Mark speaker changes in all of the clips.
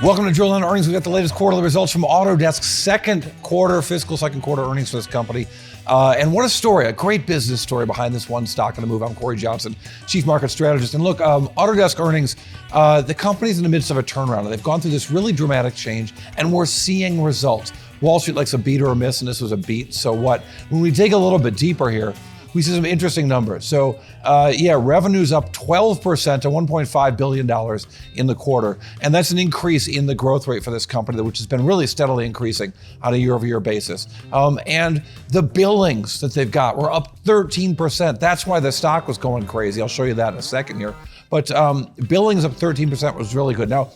Speaker 1: Welcome to Drill Down Earnings. We've got the latest quarterly results from Autodesk's fiscal second quarter earnings for this company. And what a story, a great business story behind this one stock on the move. I'm Cory Johnson, Chief Market Strategist. And look, Autodesk earnings, the company's in the midst of a turnaround. They've gone through this really dramatic change and we're seeing results. Wall Street likes a beat or a miss, and this was a beat. So what? When we dig a little bit deeper here, we see some interesting numbers. So revenue's up 12% to $1.5 billion in the quarter. And that's an increase in the growth rate for this company, which has been really steadily increasing on a year-over-year basis. And the billings that they've got were up 13%. That's why the stock was going crazy. I'll show you that in a second here. But billings up 13% was really good. Now,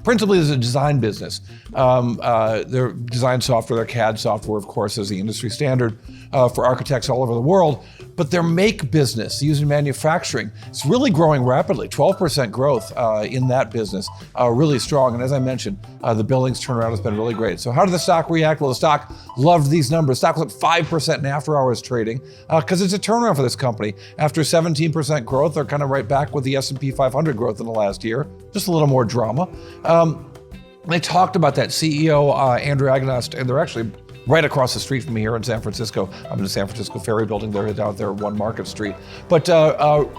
Speaker 1: principally, this is a design business. Their design software, their CAD software, of course, is the industry standard for architects all over the world. But their make business, used in manufacturing, it's really growing rapidly. 12% growth in that business, really strong. And as I mentioned, the billings turnaround has been really great. So how did the stock react? Well, the stock loved these numbers. Stock was up 5% in after-hours trading because it's a turnaround for this company. After 17% growth, they're kind of right back with the S&P 500 growth in the last year. Just a little more drama. They talked about that CEO, Andrew Anagnost, and they're actually right across the street from me here in San Francisco. I'm in the San Francisco Ferry Building. They're out there, One Market Street. But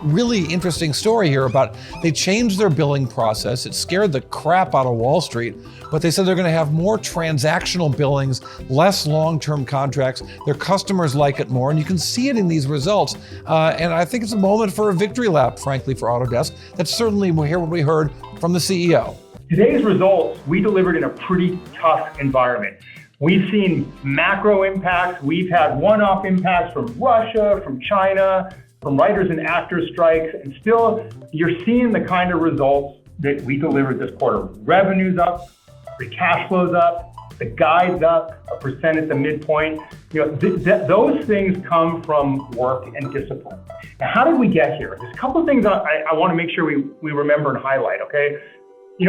Speaker 1: really interesting story here about they changed their billing process. It scared the crap out of Wall Street, but they said they're going to have more transactional billings, less long-term contracts. Their customers like it more, and you can see it in these results. And I think it's a moment for a victory lap, frankly, for Autodesk. That's certainly what we heard from the CEO.
Speaker 2: Today's results, we delivered in a pretty tough environment. We've seen macro impacts. We've had one-off impacts from Russia, from China, from writers and actors strikes, and still you're seeing the kind of results that we delivered this quarter. Revenue's up, free cash flow's up, the guide's up 1% at the midpoint. Those things come from work and discipline. Now, how did we get here? There's a couple of things I want to make sure we remember and highlight, okay?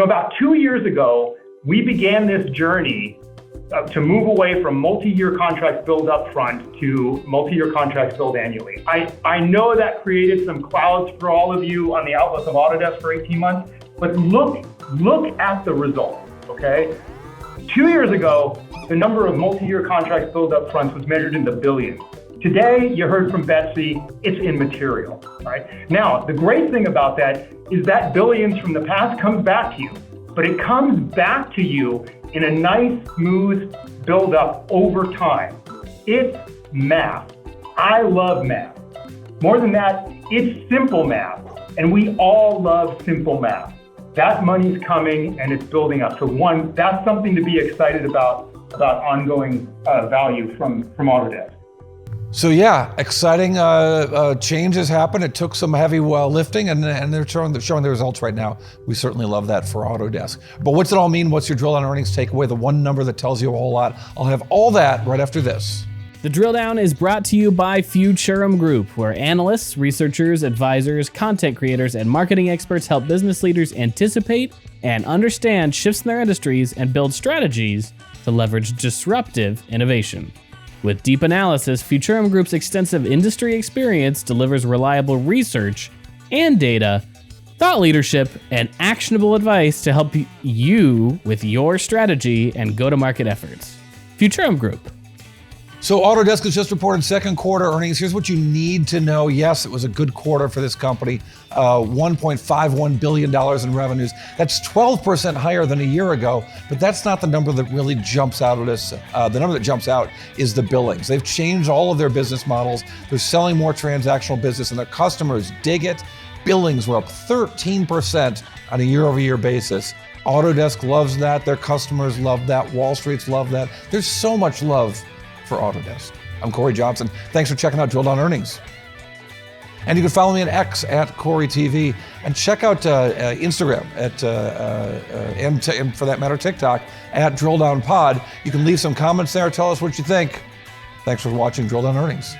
Speaker 2: About 2 years ago, we began this journey to move away from multi-year contracts billed up front to multi-year contracts billed annually. I know that created some clouds for all of you on the outlook of Autodesk for 18 months, but look at the results, okay? 2 years ago, the number of multi-year contracts billed up front was measured in the billions. Today, you heard from Betsy, it's immaterial, right? Now, the great thing about that is that billions from the past comes back to you, but it comes back to you in a nice, smooth build-up over time. It's math. I love math. More than that, it's simple math, and we all love simple math. That money's coming and it's building up. So one, that's something to be excited about ongoing value from Autodesk.
Speaker 1: So yeah, exciting changes happened. It took some heavy lifting, and they're showing the results right now. We certainly love that for Autodesk. But what's it all mean? What's your drill down earnings takeaway? The one number that tells you a whole lot. I'll have all that right after this.
Speaker 3: The Drill Down is brought to you by Futurum Group, where analysts, researchers, advisors, content creators, and marketing experts help business leaders anticipate and understand shifts in their industries and build strategies to leverage disruptive innovation. With deep analysis, Futurum Group's extensive industry experience delivers reliable research and data, thought leadership, and actionable advice to help you with your strategy and go-to-market efforts. Futurum Group.
Speaker 1: So Autodesk has just reported second quarter earnings. Here's what you need to know. Yes, it was a good quarter for this company. $1.51 billion in revenues. That's 12% higher than a year ago, but that's not the number that really jumps out at us. The number that jumps out is the billings. They've changed all of their business models. They're selling more transactional business and their customers dig it. Billings were up 13% on a year-over-year basis. Autodesk loves that. Their customers love that. Wall Street's love that. There's so much love for Autodesk. I'm Cory Johnson. Thanks for checking out Drill Down Earnings. And you can follow me on X at CoryTV, and check out Instagram at and for that matter TikTok at Drill Down Pod. You can leave some comments there. Tell us what you think. Thanks for watching Drill Down Earnings.